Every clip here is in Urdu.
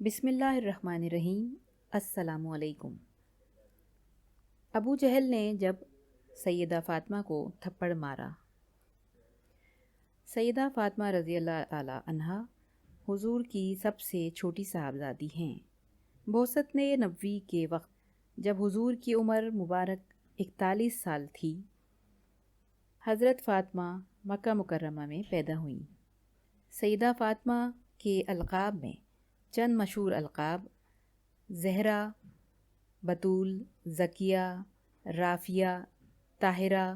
بسم اللہ الرحمن الرحیم۔ السلام علیکم۔ ابو جہل نے جب سیدہ فاطمہ کو تھپڑ مارا۔ سیدہ فاطمہ رضی اللہ تعالی عنہا حضور کی سب سے چھوٹی صاحبزادی ہیں۔ بعثت نبوی کے وقت جب حضور کی عمر مبارک 41 سال تھی، حضرت فاطمہ مکہ مکرمہ میں پیدا ہوئیں۔ سیدہ فاطمہ کے القاب میں چند مشہور القاب زہرا، بتول، زکیہ، رافیہ، طاہرہ،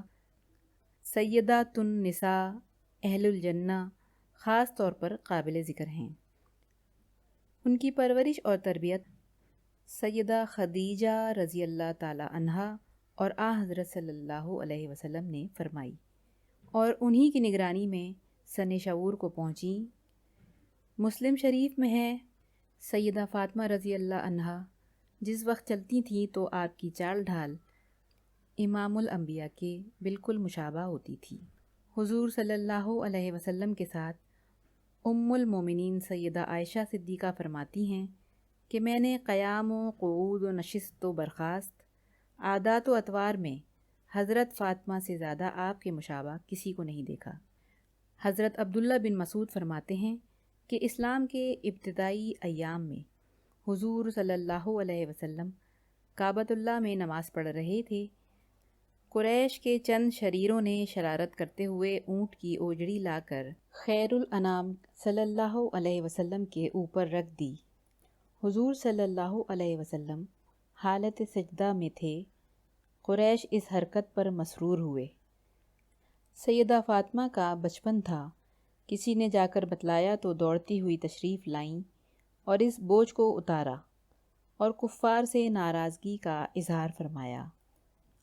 سیدۃ النساء، اہل الجنہ خاص طور پر قابل ذکر ہیں۔ ان کی پرورش اور تربیت سیدہ خدیجہ رضی اللہ تعالی عنہا اور حضرت صلی اللہ علیہ وسلم نے فرمائی اور انہی کی نگرانی میں سن شعور کو پہنچیں۔ مسلم شریف میں ہے، سیدہ فاطمہ رضی اللہ عنہا جس وقت چلتی تھیں تو آپ کی چال ڈھال امام الانبیاء کے بالکل مشابہ ہوتی تھی۔ حضور صلی اللہ علیہ وسلم کے ساتھ ام المومنین سیدہ عائشہ صدیقہ فرماتی ہیں کہ میں نے قیام و قعود و نشست و برخاست، عادات و اطوار میں حضرت فاطمہ سے زیادہ آپ کے مشابہ کسی کو نہیں دیکھا۔ حضرت عبداللہ بن مسعود فرماتے ہیں کہ اسلام کے ابتدائی ایام میں حضور صلی اللہ علیہ وسلم کعبۃ اللہ میں نماز پڑھ رہے تھے۔ قریش کے چند شریروں نے شرارت کرتے ہوئے اونٹ کی اوجڑی لا کر خیر الانام صلی اللہ علیہ وسلم کے اوپر رکھ دی۔ حضور صلی اللہ علیہ وسلم حالت سجدہ میں تھے۔ قریش اس حرکت پر مسرور ہوئے۔ سیدہ فاطمہ کا بچپن تھا، کسی نے جا کر بتلایا تو دوڑتی ہوئی تشریف لائیں اور اس بوجھ کو اتارا اور کفار سے ناراضگی کا اظہار فرمایا۔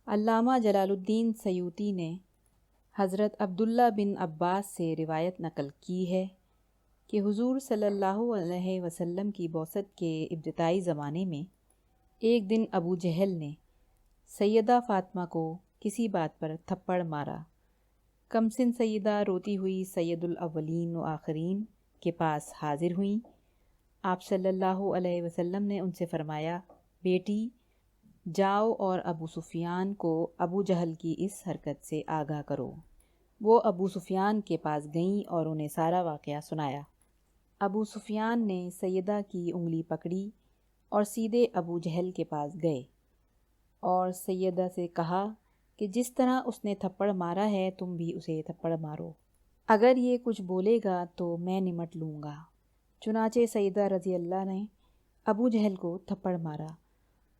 علامہ جلال الدین سیوطی نے حضرت عبداللہ بن عباس سے روایت نقل کی ہے کہ حضور صلی اللہ علیہ وسلم کی بعثت کے ابتدائی زمانے میں ایک دن ابو جہل نے سیدہ فاطمہ کو کسی بات پر تھپڑ مارا۔ کمسن سیدہ روتی ہوئی سید الاولین و آخرین کے پاس حاضر ہوئیں۔ آپ صلی اللہ علیہ وسلم نے ان سے فرمایا، بیٹی جاؤ اور ابو سفیان کو ابو جہل کی اس حرکت سے آگاہ کرو۔ وہ ابو سفیان کے پاس گئیں اور انہیں سارا واقعہ سنایا۔ ابو سفیان نے سیدہ کی انگلی پکڑی اور سیدھے ابو جہل کے پاس گئے اور سیدہ سے کہا کہ جس طرح اس نے تھپڑ مارا ہے تم بھی اسے تھپڑ مارو، اگر یہ کچھ بولے گا تو میں نمٹ لوں گا۔ چنانچہ سیدہ رضی اللہ نے ابو جہل کو تھپڑ مارا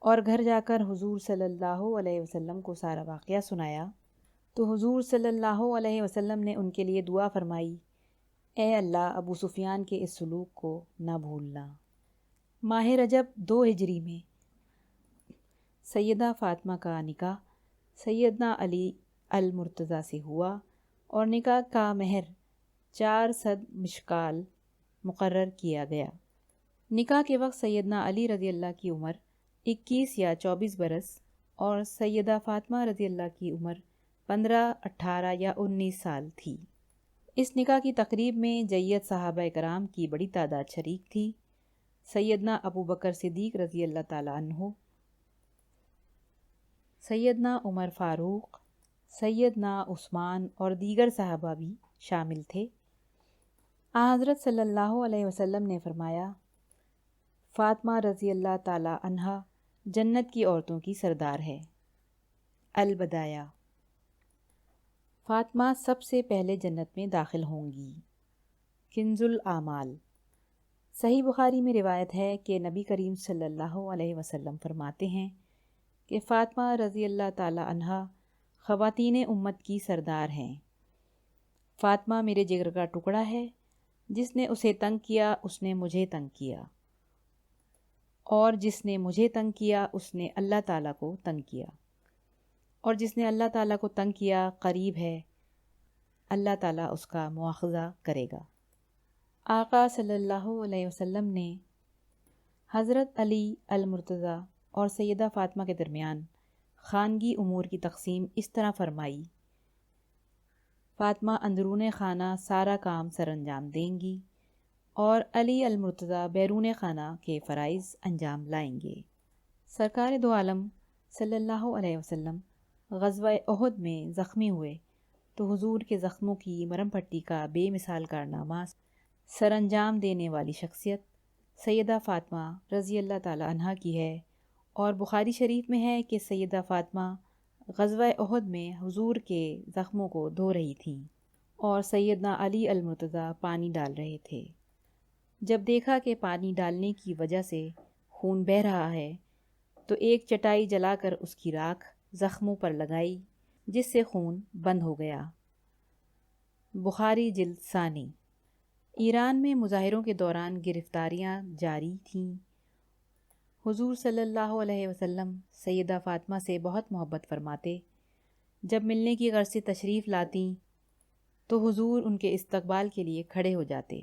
اور گھر جا کر حضور صلی اللہ علیہ وسلم کو سارا واقعہ سنایا تو حضور صلی اللہ علیہ وسلم نے ان کے لیے دعا فرمائی، اے اللہ ابو سفیان کے اس سلوک کو نہ بھولنا۔ ماہ رجب 2 ہجری میں سیدہ فاطمہ کا نکاح سیدنا علی المرتضیٰ سے ہوا اور نکاح کا مہر 400 مشکال مقرر کیا گیا۔ نکاح کے وقت سیدنا علی رضی اللہ کی عمر 21 یا 24 برس اور سیدہ فاطمہ رضی اللہ کی عمر 15، 18 یا 19 سال تھی۔ اس نکاح کی تقریب میں جیت صحابہ کرام کی بڑی تعداد شریک تھی۔ سیدنا ابو بکر صدیق رضی اللہ تعالی عنہ، سیدنا عمر فاروق، سیدنا عثمان اور دیگر صحابہ بھی شامل تھے۔ حضرت صلی اللہ علیہ وسلم نے فرمایا، فاطمہ رضی اللہ تعالی عنہا جنت کی عورتوں کی سردار ہے۔ البدایہ، فاطمہ سب سے پہلے جنت میں داخل ہوں گی۔ کنز الاعمال، صحیح بخاری میں روایت ہے کہ نبی کریم صلی اللہ علیہ وسلم فرماتے ہیں کہ فاطمہ رضی اللہ تعالی عنہا خواتین امت کی سردار ہیں۔ فاطمہ میرے جگر کا ٹکڑا ہے، جس نے اسے تنگ کیا اس نے مجھے تنگ کیا، اور جس نے مجھے تنگ کیا اس نے اللہ تعالیٰ کو تنگ کیا، اور جس نے اللہ تعالیٰ کو تنگ کیا قریب ہے اللہ تعالیٰ اس کا مواخذہ کرے گا۔ آقا صلی اللہ علیہ وسلم نے حضرت علی المرتضیٰ اور سیدہ فاطمہ کے درمیان خانگی امور کی تقسیم اس طرح فرمائی، فاطمہ اندرون خانہ سارا کام سر انجام دیں گی اور علی المرتضیٰ بیرون خانہ کے فرائض انجام لائیں گے۔ سرکار دو عالم صلی اللہ علیہ وسلم غزوہ احد میں زخمی ہوئے تو حضور کے زخموں کی مرہم پٹی کا بے مثال کارنامہ سر انجام دینے والی شخصیت سیدہ فاطمہ رضی اللہ تعالی عنہا کی ہے، اور بخاری شریف میں ہے کہ سیدہ فاطمہ غزوہ احد میں حضور کے زخموں کو دھو رہی تھیں اور سیدنا علی المرتضیٰ پانی ڈال رہے تھے۔ جب دیکھا کہ پانی ڈالنے کی وجہ سے خون بہہ رہا ہے تو ایک چٹائی جلا کر اس کی راکھ زخموں پر لگائی، جس سے خون بند ہو گیا۔ بخاری جلد ثانی۔ ایران میں مظاہروں کے دوران گرفتاریاں جاری تھیں۔ حضور صلی اللہ علیہ وسلم سیدہ فاطمہ سے بہت محبت فرماتے۔ جب ملنے کی غرض سے تشریف لاتی تو حضور ان کے استقبال کے لیے کھڑے ہو جاتے،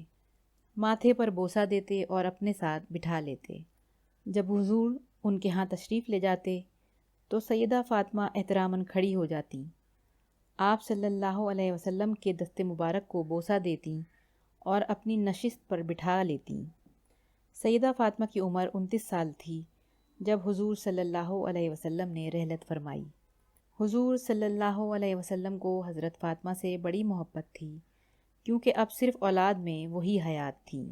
ماتھے پر بوسہ دیتے اور اپنے ساتھ بٹھا لیتے۔ جب حضور ان کے ہاں تشریف لے جاتے تو سیدہ فاطمہ احتراماً کھڑی ہو جاتی، آپ صلی اللہ علیہ وسلم کے دست مبارک کو بوسہ دیتی اور اپنی نشست پر بٹھا لیتی۔ سیدہ فاطمہ کی عمر 29 سال تھی جب حضور صلی اللہ علیہ وسلم نے رحلت فرمائی۔ حضور صلی اللہ علیہ وسلم کو حضرت فاطمہ سے بڑی محبت تھی، کیونکہ اب صرف اولاد میں وہی حیات تھیں۔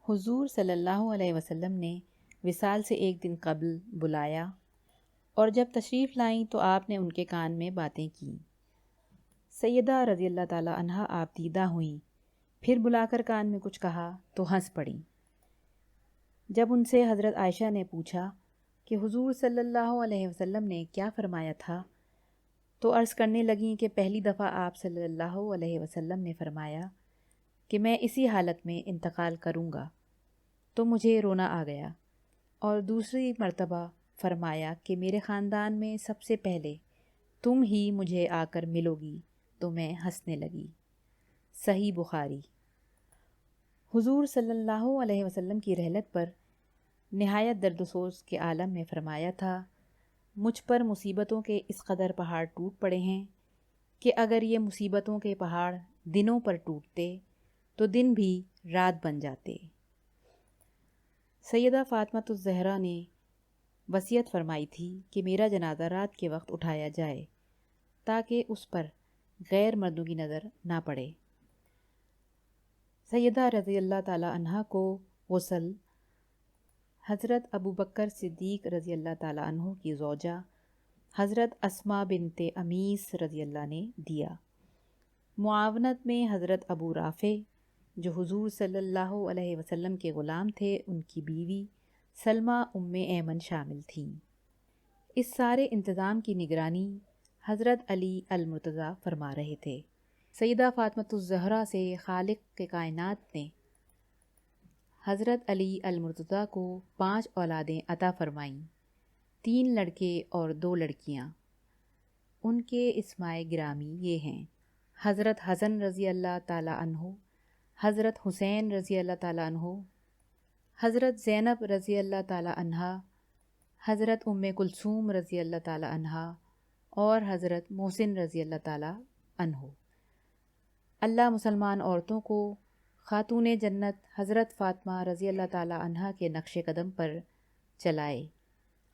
حضور صلی اللہ علیہ وسلم نے وصال سے ایک دن قبل بلایا اور جب تشریف لائیں تو آپ نے ان کے کان میں باتیں کیں۔ سیدہ رضی اللہ تعالی عنہا آپ دیدہ ہوئیں، پھر بلا کر کان میں کچھ کہا تو ہنس پڑیں۔ جب ان سے حضرت عائشہ نے پوچھا کہ حضور صلی اللہ علیہ وسلم نے کیا فرمایا تھا تو عرض کرنے لگیں کہ پہلی دفعہ آپ صلی اللہ علیہ وسلم نے فرمایا کہ میں اسی حالت میں انتقال کروں گا تو مجھے رونا آ گیا، اور دوسری مرتبہ فرمایا کہ میرے خاندان میں سب سے پہلے تم ہی مجھے آ کر ملو گی تو میں ہنسنے لگی۔ صحیح بخاری۔ حضور صلی اللہ علیہ وسلم کی رحلت پر نہایت درد و سوز کے عالم میں فرمایا تھا، مجھ پر مصیبتوں کے اس قدر پہاڑ ٹوٹ پڑے ہیں کہ اگر یہ مصیبتوں کے پہاڑ دنوں پر ٹوٹتے تو دن بھی رات بن جاتے۔ سیدہ فاطمہ الزہرا نے وصیت فرمائی تھی کہ میرا جنازہ رات کے وقت اٹھایا جائے تاکہ اس پر غیر مردوں کی نظر نہ پڑے۔ سیدہ رضی اللہ تعالی عنہا کو غسل حضرت ابوبکر صدیق رضی اللہ تعالی عنہ کی زوجہ حضرت اسماء بنت امیس رضی اللہ نے دیا۔ معاونت میں حضرت ابو رافع جو حضور صلی اللہ علیہ وسلم کے غلام تھے، ان کی بیوی سلمہ ام ایمن شامل تھیں۔ اس سارے انتظام کی نگرانی حضرت علی المرتضیٰ فرما رہے تھے۔ سیدہ فاطمہ الزہرا سے خالق کے کائنات نے حضرت علی المرتضیٰ کو 5 اولادیں عطا فرمائیں، 3 لڑکے اور 2 لڑکیاں۔ ان کے اسماء گرامی یہ ہیں: حضرت حسن رضی اللہ تعالی عنہ، حضرت حسین رضی اللہ تعالی عنہ، حضرت زینب رضی اللہ تعالی عنہا، حضرت ام کلثوم رضی اللہ تعالی عنہا اور حضرت محسن رضی اللہ تعالی عنہ۔ اللہ مسلمان عورتوں کو خاتون جنت حضرت فاطمہ رضی اللہ تعالی عنہا کے نقش قدم پر چلائے،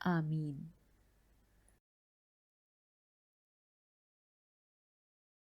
آمین۔